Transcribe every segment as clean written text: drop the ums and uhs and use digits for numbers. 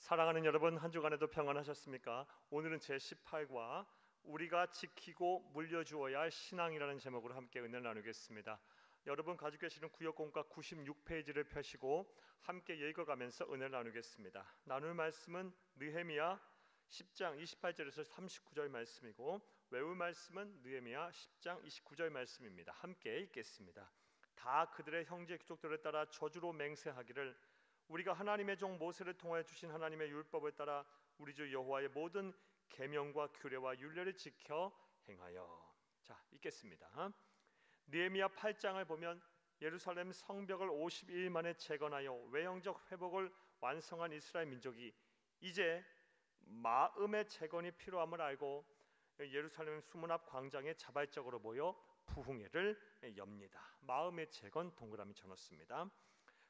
사랑하는 여러분, 한 주간에도 평안하셨습니까? 오늘은 제18과 우리가 지키고 물려주어야 할 신앙이라는 제목으로 함께 은혜를 나누겠습니다. 여러분 가지고 계시는 구역공과 96페이지를 펴시고 함께 읽어가면서 은혜를 나누겠습니다. 나눌 말씀은 느헤미야 10장 28절에서 39절 말씀이고 외울 말씀은 느헤미야 10장 29절 말씀입니다. 함께 읽겠습니다. 다 그들의 형제 귀족들을 따라 저주로 맹세하기를 우리가 하나님의 종 모세를 통하여 주신 하나님의 율법을 따라 우리 주 여호와의 모든 계명과 규례와 율례를 지켜 행하여. 자, 읽겠습니다. 느헤미야 8장을 보면 예루살렘 성벽을 52일 만에 재건하여 외형적 회복을 완성한 이스라엘 민족이 이제 마음의 재건이 필요함을 알고 예루살렘 수문 앞 광장에 자발적으로 모여 부흥회를 엽니다. 마음의 재건 동그라미 쳐놓습니다.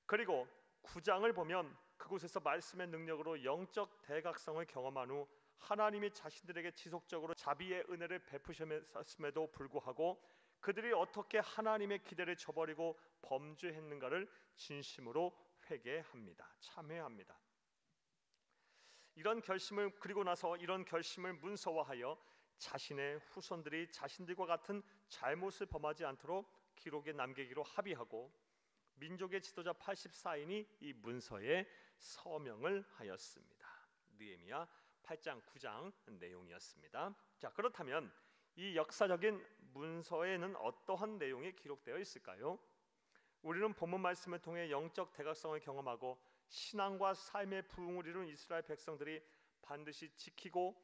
그리고 9장을 보면 그곳에서 말씀의 능력으로 영적 대각성을 경험한 후 하나님이 자신들에게 지속적으로 자비의 은혜를 베푸셨음에도 불구하고 그들이 어떻게 하나님의 기대를 저버리고 범죄했는가를 진심으로 회개합니다. 참회합니다. 이런 결심을 그리고 나서 이런 결심을 문서화하여 자신의 후손들이 자신들과 같은 잘못을 범하지 않도록 기록에 남기기로 합의하고 민족의 지도자 84인이 이 문서에 서명을 하였습니다. 느헤미야 8장 9장 내용이었습니다. 자, 그렇다면 이 역사적인 문서에는 어떠한 내용이 기록되어 있을까요? 우리는 본문 말씀을 통해 영적 대각성을 경험하고 신앙과 삶의 부흥을 이룬 이스라엘 백성들이 반드시 지키고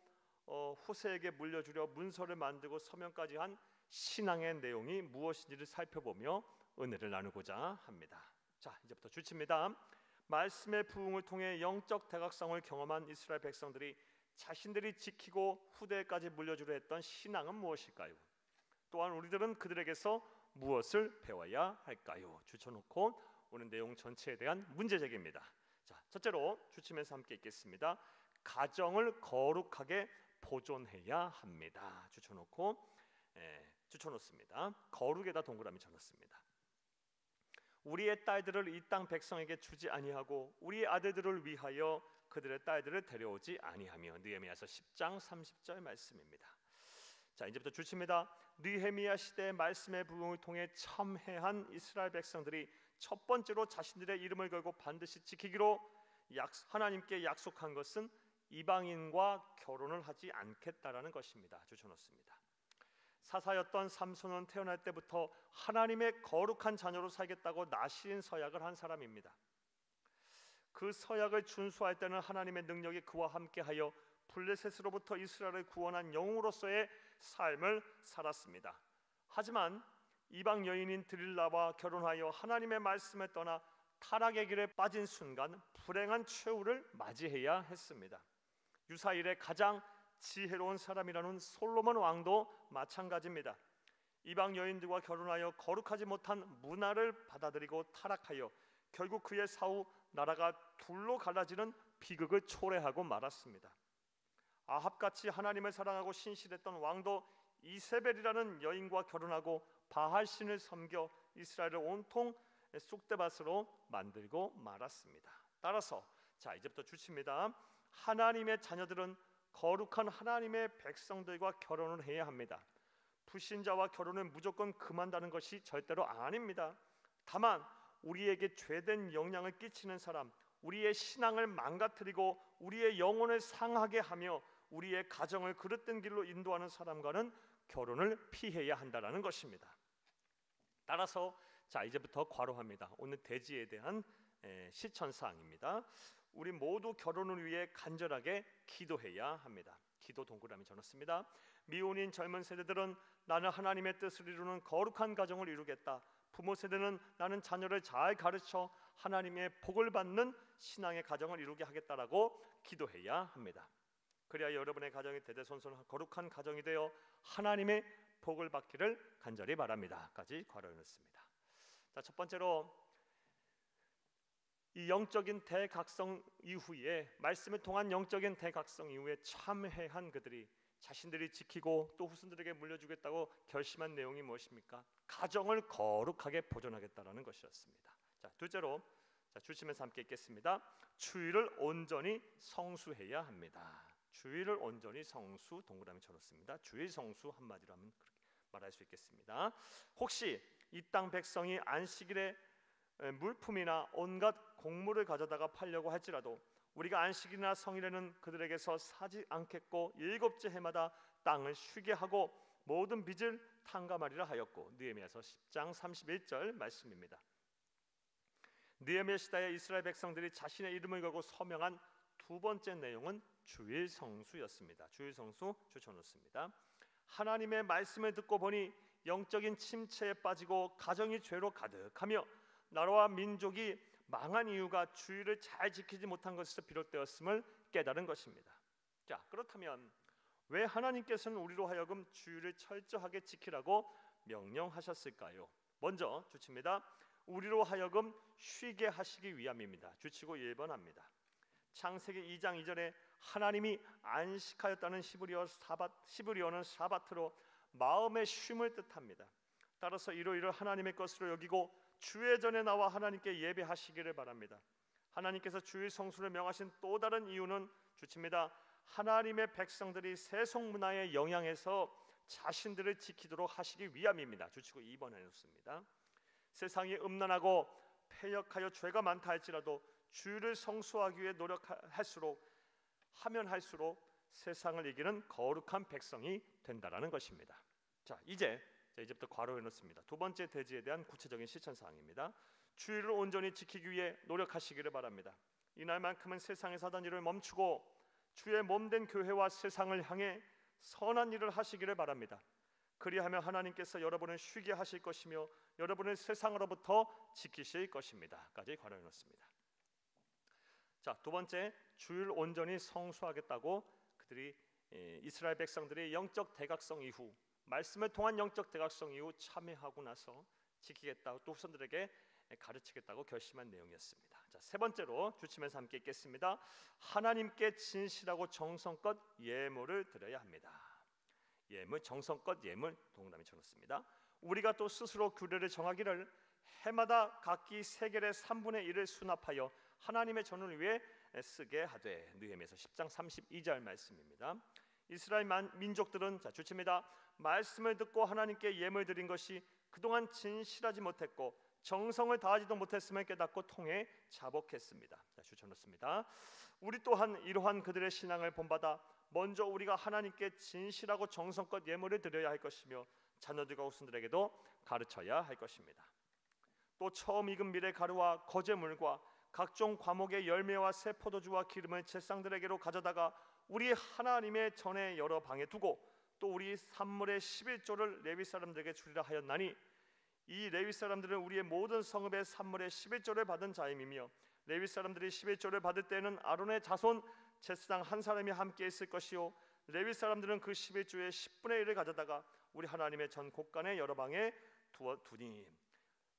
후세에게 물려주려 문서를 만들고 서명까지 한 신앙의 내용이 무엇인지를 살펴보며 은혜를 나누고자 합니다. 자, 이제부터 주치입니다. 말씀의 부흥을 통해 영적 대각성을 경험한 이스라엘 백성들이 자신들이 지키고 후대까지 물려주려 했던 신앙은 무엇일까요? 또한 우리들은 그들에게서 무엇을 배워야 할까요? 주쳐놓고 오늘 내용 전체에 대한 문제제기입니다. 자, 첫째로 주치면서 함께 읽겠습니다. 가정을 거룩하게 보존해야 합니다. 주쳐놓습니다. 거룩에다 동그라미 쳐놓습니다. 우리의 딸들을 이 땅 백성에게 주지 아니하고 우리의 아들들을 위하여 그들의 딸들을 데려오지 아니하며. 느헤미야서 10장 30절 말씀입니다. 자, 이제부터 주치입니다. 느헤미야 시대의 말씀의 부흥을 통해 참회한 이스라엘 백성들이 첫 번째로 자신들의 이름을 걸고 반드시 지키기로 하나님께 약속한 것은 이방인과 결혼을 하지 않겠다라는 것입니다. 주쳐놓습니다. 사사였던 삼손은 태어날 때부터 하나님의 거룩한 자녀로 살겠다고 나신 서약을 한 사람입니다. 그 서약을 준수할 때는 하나님의 능력이 그와 함께하여 블레셋으로부터 이스라엘을 구원한 영웅으로서의 삶을 살았습니다. 하지만 이방 여인인 드릴라와 결혼하여 하나님의 말씀을 떠나 타락의 길에 빠진 순간 불행한 최후를 맞이해야 했습니다. 유사 이래 가장 지혜로운 사람이라는 솔로몬 왕도 마찬가지입니다. 이방 여인들과 결혼하여 거룩하지 못한 문화를 받아들이고 타락하여 결국 그의 사후 나라가 둘로 갈라지는 비극을 초래하고 말았습니다. 아합같이 하나님을 사랑하고 신실했던 왕도 이세벨이라는 여인과 결혼하고 바알신을 섬겨 이스라엘을 온통 쑥대밭으로 만들고 말았습니다. 따라서 자, 이제부터 주치입니다. 하나님의 자녀들은 거룩한 하나님의 백성들과 결혼을 해야 합니다. 불신자와 결혼은 무조건 금한다는 것이 절대로 아닙니다. 다만 우리에게 죄된 영향을 끼치는 사람, 우리의 신앙을 망가뜨리고 우리의 영혼을 상하게 하며 우리의 가정을 그릇된 길로 인도하는 사람과는 결혼을 피해야 한다는 것입니다. 따라서 자, 이제부터 괄호합니다. 오늘 대지에 대한 실천사항입니다. 우리 모두 결혼을 위해 간절하게 기도해야 합니다. 기도 동그라미 쳐놓습니다. 미혼인 젊은 세대들은 나는 하나님의 뜻을 이루는 거룩한 가정을 이루겠다. 부모 세대는 나는 자녀를 잘 가르쳐 하나님의 복을 받는 신앙의 가정을 이루게 하겠다라고 기도해야 합니다. 그래야 여러분의 가정이 대대손손 거룩한 가정이 되어 하나님의 복을 받기를 간절히 바랍니다. 까지 괄호해 놓습니다. 자, 첫 번째로 이 영적인 대각성 이후에 말씀을 통한 영적인 대각성 이후에 참회한 그들이 자신들이 지키고 또 후손들에게 물려주겠다고 결심한 내용이 무엇입니까? 가정을 거룩하게 보존하겠다라는 것이었습니다. 자, 둘째로 자, 주시면서 함께 읽겠습니다. 주일을 온전히 성수해야 합니다. 주일을 온전히 성수, 동그라미 쳐놓습니다. 주일 성수 한마디로 하면 그렇게 말할 수 있겠습니다. 혹시 이 땅 백성이 안식일에 물품이나 온갖 곡물을 가져다가 팔려고 할지라도 우리가 안식일이나 성일에는 그들에게서 사지 않겠고 일곱째 해마다 땅을 쉬게 하고 모든 빚을 탕감하리라 하였고, 느헤미야서 10장 31절 말씀입니다. 느헤미야 시대에 이스라엘 백성들이 자신의 이름을 걸고 서명한 두 번째 내용은 주일 성수였습니다. 주일 성수 추천놓습니다. 하나님의 말씀을 듣고 보니 영적인 침체에 빠지고 가정이 죄로 가득하며 나라와 민족이 망한 이유가 주일을 잘 지키지 못한 것에서 비롯되었음을 깨달은 것입니다. 자, 그렇다면 왜 하나님께서는 우리로 하여금 주일을 철저하게 지키라고 명령하셨을까요? 먼저 주칩니다. 우리로 하여금 쉬게 하시기 위함입니다. 주치고 1번 합니다. 창세기 2장 2절에 하나님이 안식하였다는 히브리어는 사바트로 마음의 쉼을 뜻합니다. 따라서 이를 하나님의 것으로 여기고 주의 전에 나와 하나님께 예배하시기를 바랍니다. 하나님께서 주일 성수를 명하신 또 다른 이유는 주칩니다. 하나님의 백성들이 세속 문화의 영향에서 자신들을 지키도록 하시기 위함입니다. 주치고 2번 해놓습니다. 세상이 음란하고 패역하여 죄가 많다 할지라도 주일을 성수하기 위해 노력할수록 세상을 이기는 거룩한 백성이 된다라는 것입니다. 자, 이제부터 괄호해 놓습니다. 두 번째 대지에 대한 구체적인 실천 사항입니다. 주일을 온전히 지키기 위해 노력하시기를 바랍니다. 이날만큼은 세상에서 하던 일을 멈추고 주의 몸된 교회와 세상을 향해 선한 일을 하시기를 바랍니다. 그리하면 하나님께서 여러분을 쉬게 하실 것이며 여러분을 세상으로부터 지키실 것입니다.까지 괄호해 놓습니다. 자, 두 번째, 주일 온전히 성수하겠다고 그들이 이스라엘 백성들이 영적 대각성 이후, 말씀을 통한 영적 대각성 이후 참여하고 나서 지키겠다고 또 후손들에게 가르치겠다고 결심한 내용이었습니다. 자, 세 번째로 주치면서 함께 읽겠습니다. 하나님께 진실하고 정성껏 예물을 드려야 합니다. 예물, 정성껏 예물, 동그라미 쳐놓습니다. 우리가 또 스스로 규례를 정하기를 해마다 각기 세겔의 3분의 1을 수납하여 하나님의 전을 위해 쓰게 하되, 느헤미야서 10장 32절 말씀입니다. 이스라엘 민족들은 자, 주칩니다. 말씀을 듣고 하나님께 예물 드린 것이 그동안 진실하지 못했고 정성을 다하지도 못했음을 깨닫고 통해 자복했습니다. 자, 주쳐놓습니다. 우리 또한 이러한 그들의 신앙을 본받아 먼저 우리가 하나님께 진실하고 정성껏 예물을 드려야 할 것이며 자녀들과 후손들에게도 가르쳐야 할 것입니다. 또 처음 익은 밀의 가루와 거제물과 각종 과목의 열매와 새 포도주와 기름을 제사장들에게로 가져다가 우리 하나님의 전에 여러 방에 두고 또 우리 산물의 11조를 레위 사람들에게 주리라 하였나니 이 레위 사람들은 우리의 모든 성읍의 산물의 11조를 받은 자임이며 레위 사람들이 11조를 받을 때에는 아론의 자손 제사장 한 사람이 함께 있을 것이요 레위 사람들은 그 11조의 10분의 1을 가져다가 우리 하나님의 전 곳간의 여러 방에 두니.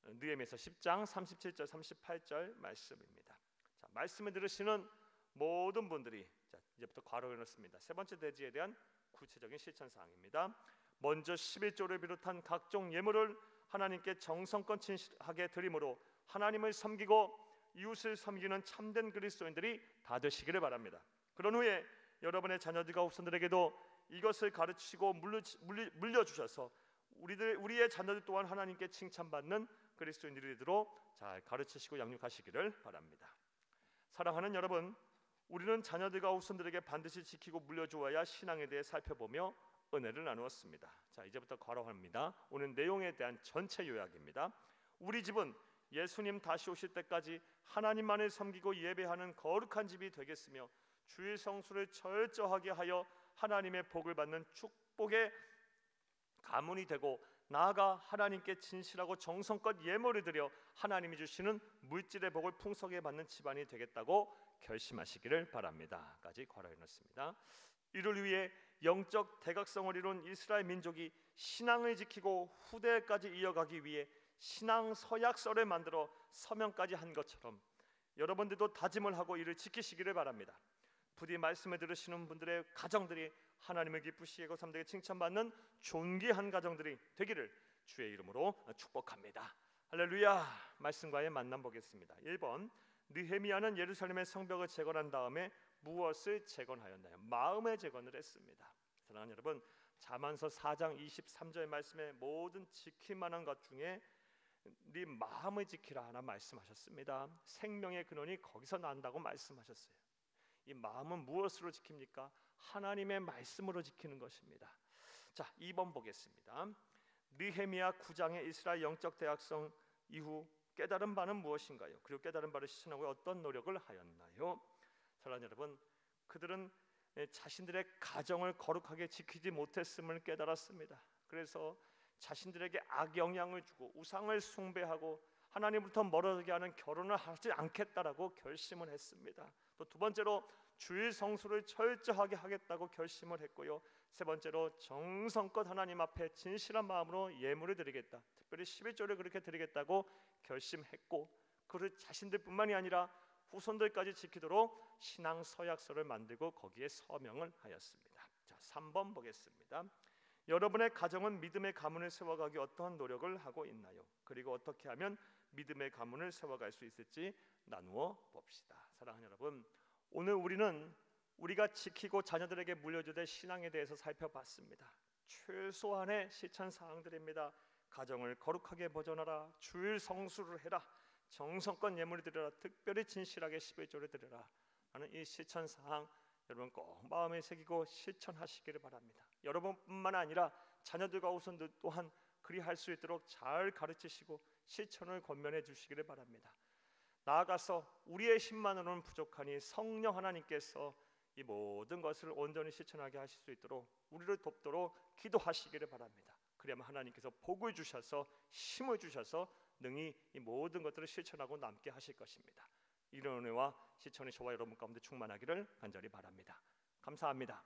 느헤미야서 10장 37절 38절 말씀입니다. 자, 말씀을 들으시는 모든 분들이, 자, 이제부터 괄호해 놓습니다. 세 번째 대지에 대한 구체적인 실천 사항입니다. 먼저 11조를 비롯한 각종 예물을 하나님께 정성껏 진실하게 드림으로 하나님을 섬기고 이웃을 섬기는 참된 그리스도인들이 다 되시기를 바랍니다. 그런 후에 여러분의 자녀들과 후손들에게도 이것을 가르치고 물려주셔서 우리의 자녀들 또한 하나님께 칭찬받는 그리스도인들이 되도록 잘 가르치시고 양육하시기를 바랍니다. 사랑하는 여러분, 우리는 자녀들과 후손들에게 반드시 지키고 물려주어야 신앙에 대해 살펴보며 은혜를 나누었습니다. 자, 이제부터 괄호합니다. 오늘 내용에 대한 전체 요약입니다. 우리 집은 예수님 다시 오실 때까지 하나님만을 섬기고 예배하는 거룩한 집이 되겠으며 주일 성수를 철저하게 하여 하나님의 복을 받는 축복의 가문이 되고 나아가 하나님께 진실하고 정성껏 예물을 드려 하나님이 주시는 물질의 복을 풍성하게 받는 집안이 되겠다고 결심하시기를 바랍니다.까지 괄호해 놓습니다. 이를 위해 영적 대각성을 이룬 이스라엘 민족이 신앙을 지키고 후대까지 이어가기 위해 신앙 서약서를 만들어 서명까지 한 것처럼 여러분들도 다짐을 하고 이를 지키시기를 바랍니다. 부디 말씀을 들으시는 분들의 가정들이 하나님을 기쁘시게 하고 사람들에게 칭찬받는 존귀한 가정들이 되기를 주의 이름으로 축복합니다. 할렐루야. 말씀과의 만남 보겠습니다. 1번, 느헤미야는 예루살렘의 성벽을 재건한 다음에 무엇을 재건하였나요? 마음의 재건을 했습니다. 사랑하는 여러분, 잠언서 4장 23절 말씀에 모든 지킬 만한 것 중에 네 마음을 지키라 하나 말씀하셨습니다. 생명의 근원이 거기서 난다고 말씀하셨어요. 이 마음은 무엇으로 지킵니까? 하나님의 말씀으로 지키는 것입니다. 자, 2번 보겠습니다. 느헤미야 9장의 이스라엘 영적 대학성 이후 깨달은 바는 무엇인가요? 그리고 깨달은 바를 실천하고 어떤 노력을 하였나요? 사랑하는 여러분, 그들은 자신들의 가정을 거룩하게 지키지 못했음을 깨달았습니다. 그래서 자신들에게 악영향을 주고 우상을 숭배하고 하나님부터 멀어지게 하는 결혼을 하지 않겠다라고 결심을 했습니다. 또 두 번째로 주일 성수를 철저하게 하겠다고 결심을 했고요. 세 번째로 정성껏 하나님 앞에 진실한 마음으로 예물을 드리겠다, 특별히 11조를 그렇게 드리겠다고 결심했고, 그 자신들뿐만이 아니라 후손들까지 지키도록 신앙 서약서를 만들고 거기에 서명을 하였습니다. 자, 3번 보겠습니다. 여러분의 가정은 믿음의 가문을 세워가기 어떠한 노력을 하고 있나요? 그리고 어떻게 하면 믿음의 가문을 세워갈 수 있을지 나누어 봅시다. 사랑하는 여러분, 오늘 우리는 우리가 지키고 자녀들에게 물려줘야 될 신앙에 대해서 살펴봤습니다. 최소한의 실천 사항들입니다. 가정을 거룩하게 보존하라, 주일 성수를 해라, 정성껏 예물을 드려라, 특별히 진실하게 11조를 드려라 하는 이 실천 사항, 여러분 꼭 마음에 새기고 실천하시기를 바랍니다. 여러분뿐만 아니라 자녀들과 후손들 또한 그리할 수 있도록 잘 가르치시고 실천을 권면해 주시기를 바랍니다. 나아가서 우리의 힘만으로는 부족하니 성령 하나님께서 이 모든 것을 온전히 실천하게 하실 수 있도록 우리를 돕도록 기도하시기를 바랍니다. 그러면 하나님께서 복을 주셔서 힘을 주셔서 능히 이 모든 것들을 실천하고 남게 하실 것입니다. 이런 은혜와 실천이 저와 여러분 가운데 충만하기를 간절히 바랍니다. 감사합니다.